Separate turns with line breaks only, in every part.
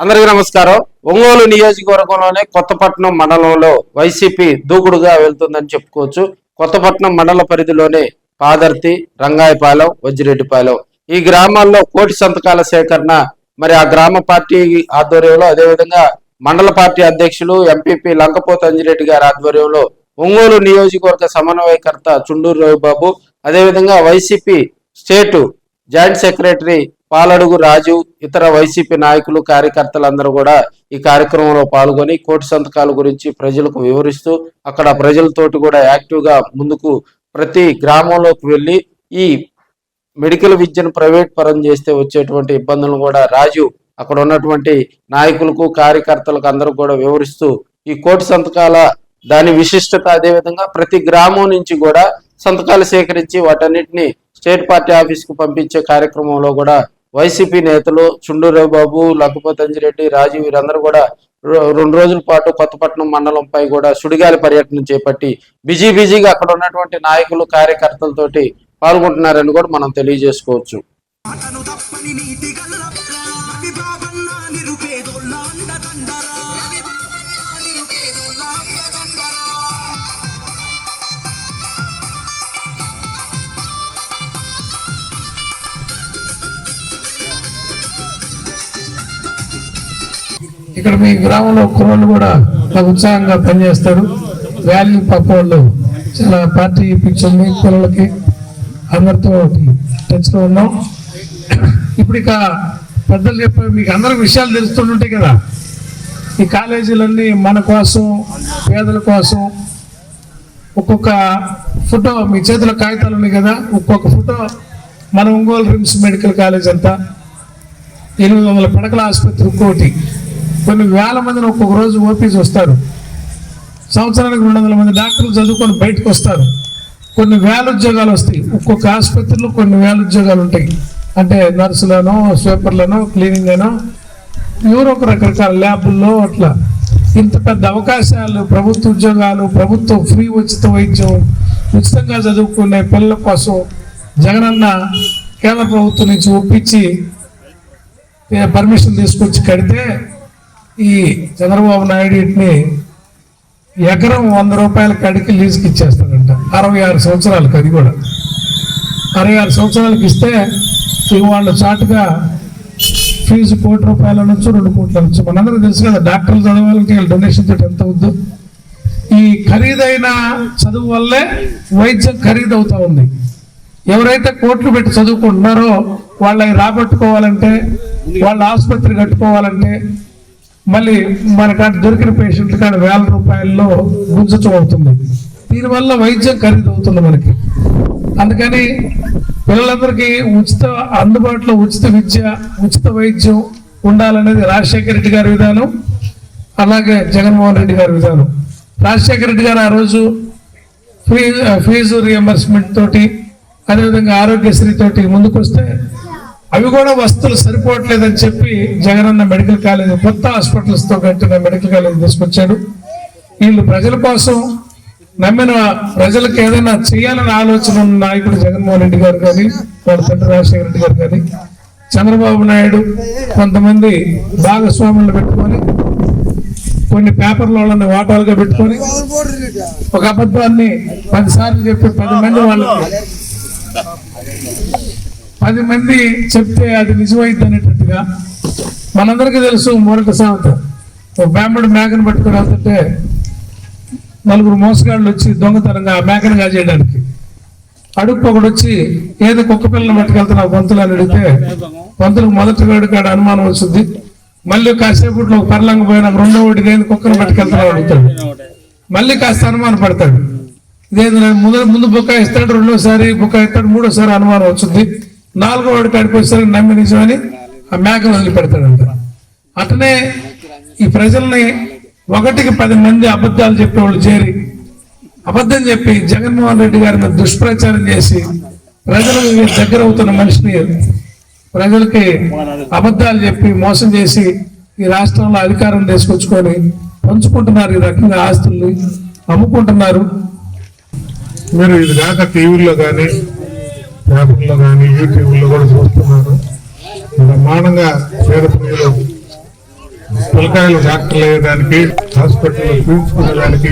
అందరికీ నమస్కారం. ఒంగోలు నియోజకవర్గంలోనే కొత్తపట్నం మండలంలో వైసీపీ దూకుడుగా వెళ్తుందని చెప్పుకోవచ్చు. కొత్తపట్నం మండల పరిధిలోనే పాదర్తి, రంగాయపాలెం, వజ్జిరెడ్డిపాలెం ఈ గ్రామాల్లో కోటి సంతకాల సేకరణ మరి ఆ గ్రామ పార్టీ ఆధ్వర్యంలో, అదేవిధంగా మండల పార్టీ అధ్యక్షులు ఎంపీపీ లంకపోతు అంజిరెడ్డి గారి ఆధ్వర్యంలో ఒంగోలు నియోజకవర్గ సమన్వయకర్త చుండూరు రవిబాబు, అదేవిధంగా YCP state joint secretary Paladugu Raju, ఇతర వైసీపీ నాయకులు, కార్యకర్తలందరూ కూడా ఈ కార్యక్రమంలో పాల్గొని కోటి సంతకాల గురించి ప్రజలకు వివరిస్తూ అక్కడ ప్రజలతోటి కూడా యాక్టివ్గా ముందుకు ప్రతి గ్రామంలోకి వెళ్ళి ఈ మెడికల్ విద్యను ప్రైవేట్ పరం చేస్తే వచ్చేటువంటి ఇబ్బందులను కూడా రాజు అక్కడ ఉన్నటువంటి నాయకులకు, కార్యకర్తలకు అందరూ కూడా వివరిస్తూ ఈ కోటి సంతకాల దాని విశిష్టత, అదేవిధంగా ప్రతి గ్రామం నుంచి కూడా సంతకాలు సేకరించి వాటన్నిటిని స్టేట్ పార్టీ ఆఫీస్కు పంపించే కార్యక్రమంలో కూడా వైసీపీ నేతలు చుండూరు రవిబాబు, లంకపోతు అంజిరెడ్డి, రాజు వీరందరూ కూడా 2 రోజుల పాటు కొత్తపట్నం మండలంపై కూడా సుడిగాలి పర్యటన చేపట్టి బిజీగా అక్కడ ఉన్నటువంటి నాయకులు, కార్యకర్తలతోటి పాల్గొంటున్నారని కూడా మనం తెలియజేసుకోవచ్చు.
ఇక్కడ మీ గ్రామంలో కుర్రోళ్ళు కూడా చాలా ఉత్సాహంగా పనిచేస్తారు. వ్యాలీ పాప వాళ్ళు చాలా పార్టీ పిచ్చింది పిల్లలకి అందరితో టచ్లో ఉన్నాం. ఇప్పుడు ఇక పెద్దలు చెప్పే మీకు అందరికి విషయాలు తెలుస్తుంటాయి కదా. ఈ కాలేజీలన్నీ మన కోసం, పేదల కోసం ఒక్కొక్క ఫోటో మీ చేతిలో కాగితాలు ఉన్నాయి కదా, ఒక్కొక్క ఫోటో మన ఒంగోలు రిమ్స్ మెడికల్ కాలేజ్ అంతా 800 పడకల ఆసుపత్రి ఒక్కోటి, కొన్ని వేల మందిని ఒక్కొక్క రోజు ఓపీస్ వస్తారు. సంవత్సరానికి 200 మంది డాక్టర్లు చదువుకొని బయటకు వస్తారు. కొన్ని వేల ఉద్యోగాలు వస్తాయి. ఒక్కొక్క ఆసుపత్రిలో కొన్ని వేల ఉద్యోగాలు ఉంటాయి. అంటే నర్సులను, స్వీపర్లను, క్లీనింగ్ అనో, ఎవరో ఒక రకరకాల ల్యాబుల్లో అట్లా ఇంత పెద్ద అవకాశాలు, ప్రభుత్వ ఉద్యోగాలు, ప్రభుత్వం ఫ్రీ ఉచిత వైద్యం, ఉచితంగా చదువుకునే పిల్లల కోసం జగనన్న కేంద్ర ప్రభుత్వం నుంచి ఒప్పించి పర్మిషన్ తీసుకొచ్చి కడితే ఈ చంద్రబాబు నాయుడు వీటిని ఎకరం 100 రూపాయల కడికి లీజుకి ఇచ్చేస్తాడంట. 66 సంవత్సరాలకు, అది కూడా 66 సంవత్సరాలకు ఇస్తే వాళ్ళు చాటుగా ఫీజు ₹1 కోటి నుంచి 2 కోట్ల నుంచి. మనందరూ తెలుసు కదా, డాక్టర్లు చదవాలంటే డొనేషన్ తోటి ఎంత అవుద్దు. ఈ ఖరీదైన చదువు వల్లే వైద్యం ఖరీదు అవుతా ఉంది. ఎవరైతే కోట్లు పెట్టి చదువుకుంటున్నారో వాళ్ళని రాబట్టుకోవాలంటే, వాళ్ళ ఆసుపత్రి కట్టుకోవాలంటే మళ్ళీ మనకాడ దొరికిన పేషెంట్లు కాడ ₹1000 గుంజటం అవుతుంది. దీనివల్ల వైద్యం ఖరీదు అవుతుంది మనకి. అందుకని పిల్లలందరికీ అందుబాటులో ఉచిత విద్య, ఉచిత వైద్యం ఉండాలనేది రాజశేఖర రెడ్డి గారి విధానం, అలాగే జగన్మోహన్ రెడ్డి గారి విధానం. రాజశేఖర రెడ్డి గారు ఆ రోజు ఫీజు రియంబర్స్మెంట్ తోటి, అదేవిధంగా ఆరోగ్యశ్రీ తోటి ముందుకు వస్తే అవి కూడా వస్తువులు సరిపోవట్లేదని చెప్పి జగనన్న మెడికల్ కాలేజ్, కొత్త హాస్పిటల్స్తో కట్టిన మెడికల్ కాలేజ్ తీసుకొచ్చాడు. వీళ్ళు ప్రజల కోసం నమ్మిన ప్రజలకు ఏదైనా చేయాలని ఆలోచన ఉన్న నాయకుడు జగన్మోహన్ రెడ్డి గారు కానీ, వాళ్ళ తండ్రి రాజశేఖర రెడ్డి గారు కానీ, చంద్రబాబు నాయుడు కొంతమంది భాగస్వాములను పెట్టుకొని, కొన్ని పేపర్ల వాళ్ళని వాటాలుగా పెట్టుకొని ఒక అబద్ధాన్ని 10 సార్లు చెప్పి 10 మంది వాళ్ళకి 10 మంది చెప్తే అది నిజమైంది అనేటట్టుగా. మనందరికీ తెలుసు మొరట సామెత, ఒక బ్రాహ్మణుడు మేకను పట్టుకుని వెళ్తుంటే 4 మోసగాళ్ళు వచ్చి దొంగతనంగా ఆ మేకను కాజేయడానికి, అడుగు ఒకడు వచ్చి ఏదో కుక్క పిల్లని పట్టుకెళ్తున్నా పంతులు అని అడిగితే పంతులకు మొదటి వేడు కాడ అనుమానం వస్తుంది. మళ్ళీ కాసేపట్లో పర్లంగా పోయినా 2వ వాడికి ఏది కుక్కను పట్టుకెళ్తున్నా అడుగుతాడు. మళ్ళీ కాస్త అనుమానం పడతాడు. ఇదేంటి ముందు బుక్క ఇస్తాడు, 2వసారి బుక్క ఇస్తాడు, 3వసారి అనుమానం వచ్చింది. 4వ వాడి కాడికి వచ్చేసరికి నమ్మి నిజమని ఆ మేకను వదిలిపెడతాడంట. అట్లనే ఈ ప్రజల్ని 1కి 10 మంది అబద్ధాలు చెప్పేవాళ్ళు చేరి అబద్ధం చెప్పి జగన్మోహన్ రెడ్డి గారిని దుష్ప్రచారం చేసి ప్రజలకు దగ్గర అవుతున్న మనిషిని ప్రజలకి అబద్ధాలు చెప్పి మోసం చేసి ఈ రాష్ట్రంలో అధికారం తీసుకొచ్చుకొని పంచుకుంటున్నారు. ఈ రకంగా ఆస్తుల్ని అమ్ముకుంటున్నారు.
మీరు ఇది కాక టీవీలో కానీ, పేపర్లో కానీ, యూట్యూబ్లో కూడా చూస్తున్నారు. బ్రహ్మాండంగా పేద ప్రజలు పిల్లకాయలు డాక్టర్లు అయ్యేదానికి, హాస్పిటల్లో చూపించుకునేదానికి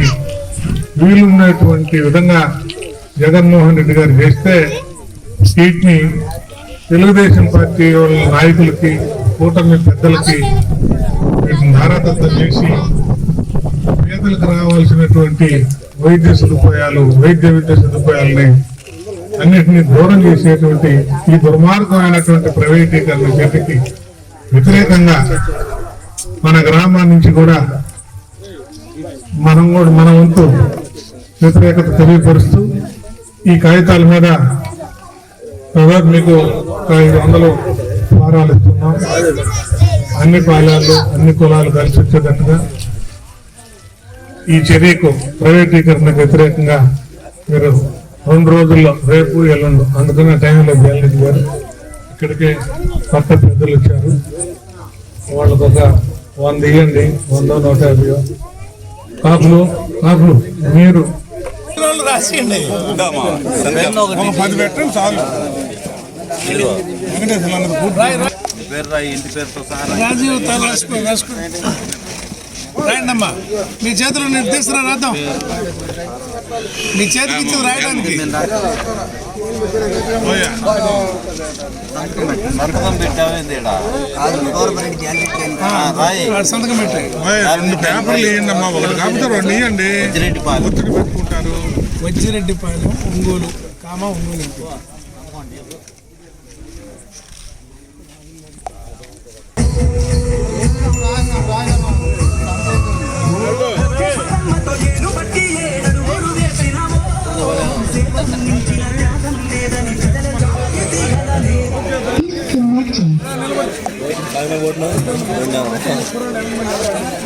వీలున్నటువంటి విధంగా జగన్మోహన్ రెడ్డి గారు చేస్తే సీట్ని తెలుగుదేశం పార్టీ వాళ్ళ నాయకులకి, కూటమి పెద్దలకి ధారాదత్తం చేసి పేదలకు రావాల్సినటువంటి వైద్య సదుపాయాలు, వైద్య విద్య సదుపాయాలని అన్నిటినీ దూరం చేసేటువంటి ఈ దుర్మార్గమైనటువంటి ప్రైవేటీకరణ చర్యకి వ్యతిరేకంగా మన గ్రామం నుంచి కూడా మన వంతు వ్యతిరేకత తెలియపరుస్తూ ఈ కాగితాల మీద దాదాపు మీకు 500 ఫారాలు ఇస్తున్నాం. అన్ని పాలెాలు, అన్ని కులాలు కలిసి వచ్చేటట్టుగా ఈ చర్యకు, ప్రైవేటీకరణకు వ్యతిరేకంగా మీరు 2 రోజుల్లో, రేపు ఎల్లుండు, అందుకనే టైంలో జగన్ గారు ఇక్కడికి కొత్త పెద్దలు వచ్చారు. వాళ్ళకు ఒక 100 ఇవ్వండి, 100, 150 కాపులు మీరు
10 పెట్టండి చాలు.
రాజీవ్ రాయండమ్మా, మీ చేతిలో నిర్దేశం రాద్దాం. మీ చేతికి ఇచ్చింది రాయడానికి సంతకం పెట్టాయి.
2 పేపర్లు ఇవ్వండమ్మా, ఒకటి కాకపోతే 2 ఇవ్వండి. ఒత్తిడి పెట్టుకుంటారు.
వజ్జిరెడ్డిపాలెం, ఒంగోలు, ఒంగోలు.
Disconnecting.